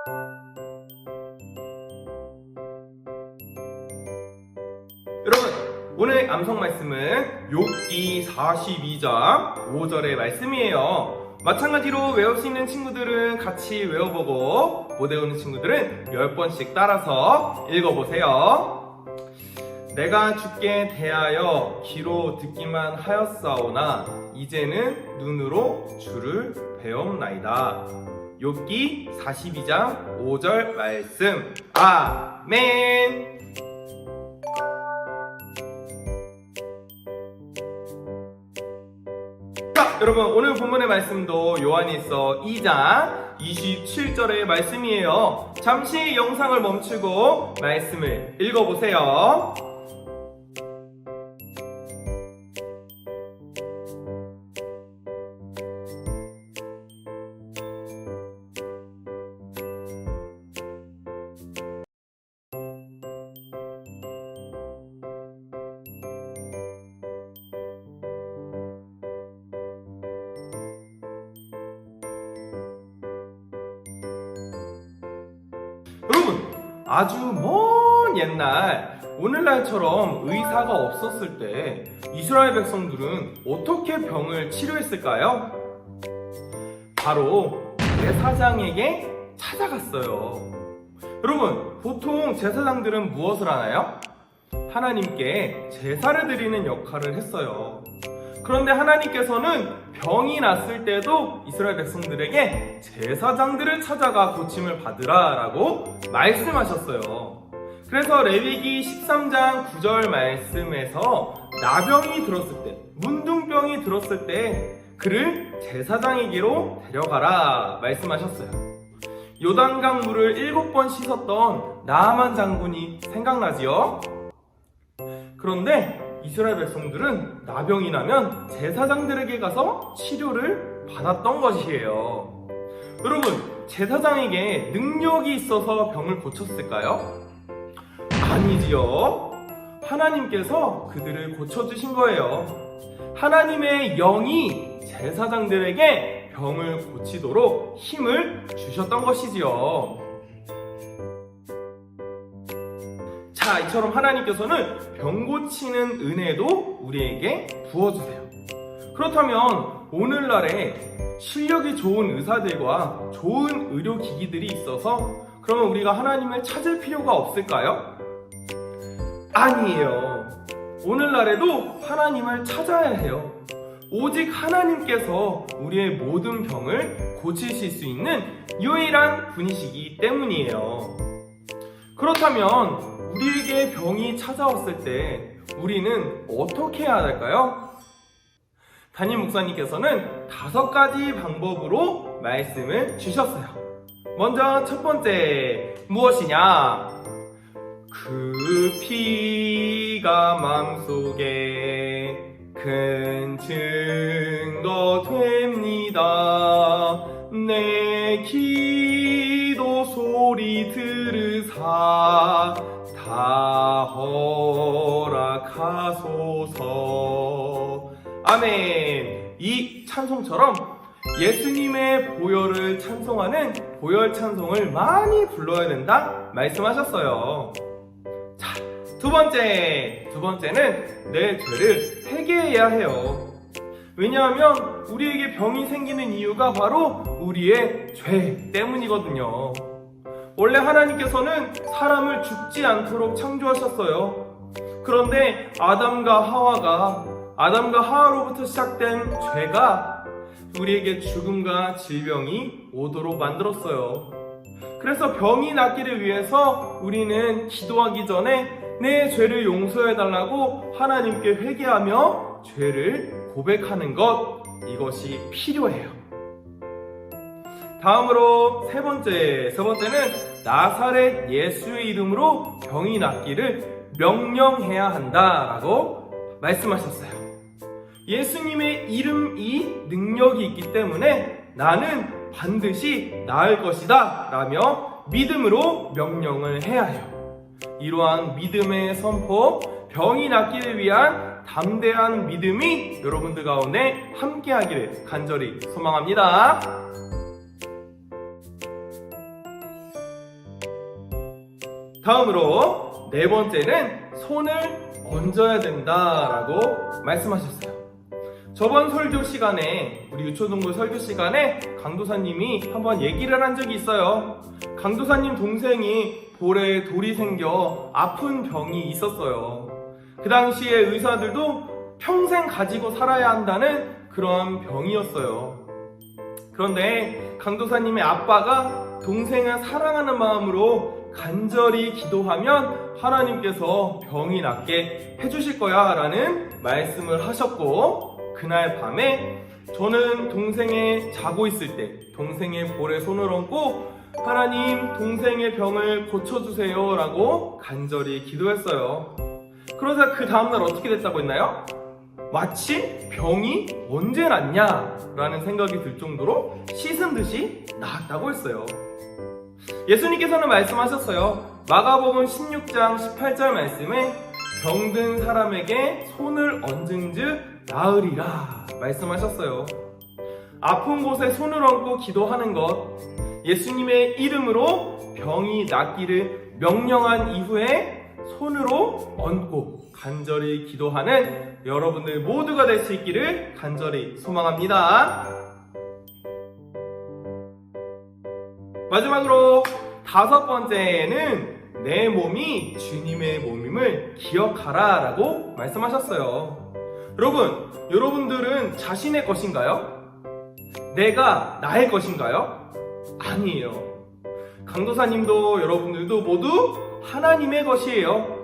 여러분, 오늘 암송 말씀은 욥기 42장 5절의 말씀이에요. 마찬가지로 외울 수 있는 친구들은 같이 외워보고 못 외우는 친구들은 10번씩 따라서 읽어보세요. 내가 주께 대하여 귀로 듣기만 하였사오나 이제는 눈으로 주를 배움나이다. 욥기 42장 5절 말씀. 아멘. 자, 여러분, 오늘 본문의 말씀도 요한일서 2장 27절의 말씀이에요. 잠시 영상을 멈추고 말씀을 읽어보세요. 여러분, 아주 먼 옛날 오늘날처럼 의사가 없었을 때 이스라엘 백성들은 어떻게 병을 치료했을까요? 바로 제사장에게 찾아갔어요. 여러분, 보통 제사장들은 무엇을 하나요? 하나님께 제사를 드리는 역할을 했어요. 그런데 하나님께서는 병이 났을 때도 이스라엘 백성들에게 제사장들을 찾아가 고침을 받으라 라고 말씀하셨어요. 그래서 레위기 13장 9절 말씀에서 나병이 들었을 때, 문둥병이 들었을 때 그를 제사장에게로 데려가라 말씀하셨어요. 요단강 물을 7번 씻었던 나아만 장군이 생각나지요? 그런데 이스라엘 백성들은 나병이 나면 제사장들에게 가서 치료를 받았던 것이에요. 여러분, 제사장에게 능력이 있어서 병을 고쳤을까요? 아니지요. 하나님께서 그들을 고쳐주신 거예요. 하나님의 영이 제사장들에게 병을 고치도록 힘을 주셨던 것이지요. 자, 이처럼 하나님께서는 병 고치는 은혜도 우리에게 부어주세요. 그렇다면 오늘날에 실력이 좋은 의사들과 좋은 의료기기들이 있어서 그러면 우리가 하나님을 찾을 필요가 없을까요? 아니에요. 오늘날에도 하나님을 찾아야 해요. 오직 하나님께서 우리의 모든 병을 고치실 수 있는 유일한 분이시기 때문이에요. 그렇다면 우리에게 병이 찾아왔을 때 우리는 어떻게 해야 할까요? 담임 목사님께서는 5가지 방법으로 말씀을 주셨어요. 먼저 첫 번째, 무엇이냐? 그 피가 마음속에 큰 증거 됩니다. 내 기도 소리 들으사 다 허락하소서. 아멘. 이 찬송처럼 예수님의 보혈을 찬송하는 보혈 찬송을 많이 불러야 된다 말씀하셨어요. 자, 두 번째는 내 죄를 회개해야 해요. 왜냐하면 우리에게 병이 생기는 이유가 바로 우리의 죄 때문이거든요. 원래 하나님께서는 사람을 죽지 않도록 창조하셨어요. 그런데 아담과 하와로부터 시작된 죄가 우리에게 죽음과 질병이 오도록 만들었어요. 그래서 병이 낫기를 위해서 우리는 기도하기 전에 내 죄를 용서해달라고 하나님께 회개하며 죄를 고백하는 것, 이것이 필요해요. 다음으로 세 번째는 나사렛 예수의 이름으로 병이 낫기를 명령해야 한다라고 말씀하셨어요. 예수님의 이름이 능력이 있기 때문에 나는 반드시 나을 것이다 라며 믿음으로 명령을 해야 해요. 이러한 믿음의 선포, 병이 낫기를 위한 담대한 믿음이 여러분들 가운데 함께하기를 간절히 소망합니다. 다음으로 네 번째는 손을 얹어야 된다라고 말씀하셨어요. 저번 설교 시간에, 우리 유초동부 설교 시간에 강도사님이 한번 얘기를 한 적이 있어요. 강도사님 동생이 볼에 돌이 생겨 아픈 병이 있었어요. 그 당시에 의사들도 평생 가지고 살아야 한다는 그런 병이었어요. 그런데 강도사님의 아빠가 동생을 사랑하는 마음으로 간절히 기도하면 하나님께서 병이 낫게 해주실 거야 라는 말씀을 하셨고, 그날 밤에 저는 동생이 자고 있을 때 동생의 볼에 손을 얹고 하나님, 동생의 병을 고쳐주세요 라고 간절히 기도했어요. 그러자 그 다음날 어떻게 됐다고 했나요? 마치 병이 언제 낫냐 라는 생각이 들 정도로 씻은 듯이 나았다고 했어요. 예수님께서는 말씀하셨어요. 마가복음 16장 18절 말씀에 병든 사람에게 손을 얹은 즉 나으리라 말씀하셨어요. 아픈 곳에 손을 얹고 기도하는 것, 예수님의 이름으로 병이 낫기를 명령한 이후에 손으로 얹고 간절히 기도하는 여러분들 모두가 될 수 있기를 간절히 소망합니다. 마지막으로 다섯 번째는 내 몸이 주님의 몸임을 기억하라 라고 말씀하셨어요. 여러분들은 자신의 것인가요? 내가 나의 것인가요? 아니에요. 강도사님도 여러분들도 모두 하나님의 것이에요.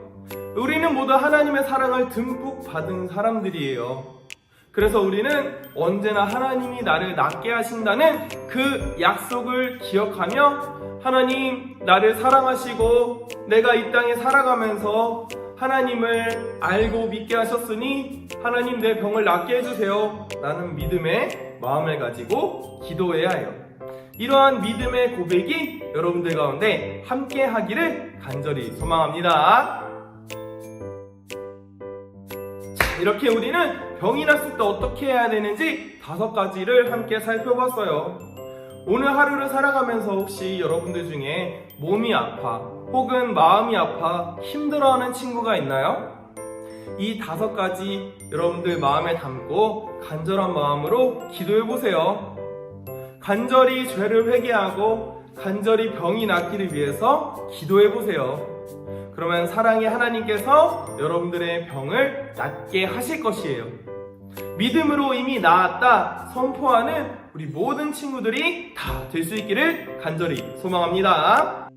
우리는 모두 하나님의 사랑을 듬뿍 받은 사람들이에요. 그래서 우리는 언제나 하나님이 나를 낫게 하신다는 그 약속을 기억하며 하나님, 나를 사랑하시고 내가 이 땅에 살아가면서 하나님을 알고 믿게 하셨으니 하나님, 내 병을 낫게 해주세요 라는 믿음의 마음을 가지고 기도해야 해요. 이러한 믿음의 고백이 여러분들 가운데 함께 하기를 간절히 소망합니다. 자, 이렇게 우리는 병이 났을 때 어떻게 해야 되는지 5가지를 함께 살펴봤어요. 오늘 하루를 살아가면서 혹시 여러분들 중에 몸이 아파 혹은 마음이 아파 힘들어하는 친구가 있나요? 이 5가지 여러분들 마음에 담고 간절한 마음으로 기도해보세요. 간절히 죄를 회개하고 간절히 병이 낫기를 위해서 기도해보세요. 그러면 사랑의 하나님께서 여러분들의 병을 낫게 하실 것이에요. 믿음으로 이미 나았다 선포하는 우리 모든 친구들이 다 될 수 있기를 간절히 소망합니다.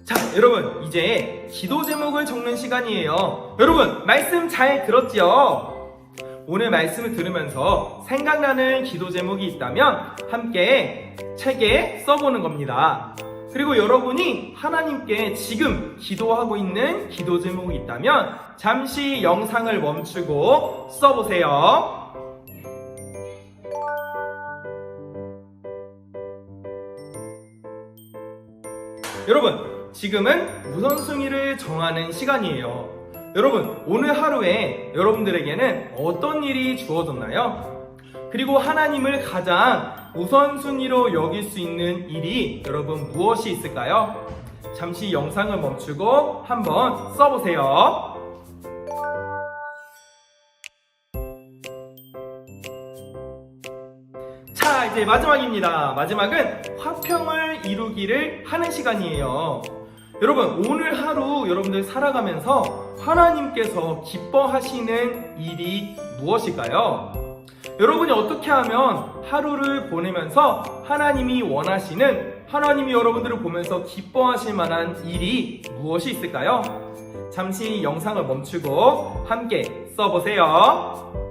자, 여러분, 이제 기도 제목을 적는 시간이에요. 여러분, 말씀 잘 들었죠? 오늘 말씀을 들으면서 생각나는 기도 제목이 있다면 함께 책에 써보는 겁니다. 그리고 여러분이 하나님께 지금 기도하고 있는 기도 제목이 있다면 잠시 영상을 멈추고 써보세요. 여러분, 지금은 우선순위를 정하는 시간이에요. 여러분, 오늘 하루에 여러분들에게는 어떤 일이 주어졌나요? 그리고 하나님을 가장 우선순위로 여길 수 있는 일이 여러분 무엇이 있을까요? 잠시 영상을 멈추고 한번 써보세요. 자, 이제 마지막입니다. 마지막은 화평을 이루기를 하는 시간이에요. 여러분, 오늘 하루 여러분들 살아가면서 하나님께서 기뻐하시는 일이 무엇일까요? 여러분이 어떻게 하면 하루를 보내면서 하나님이 원하시는, 하나님이 여러분들을 보면서 기뻐하실 만한 일이 무엇이 있을까요? 잠시 영상을 멈추고 함께 써보세요.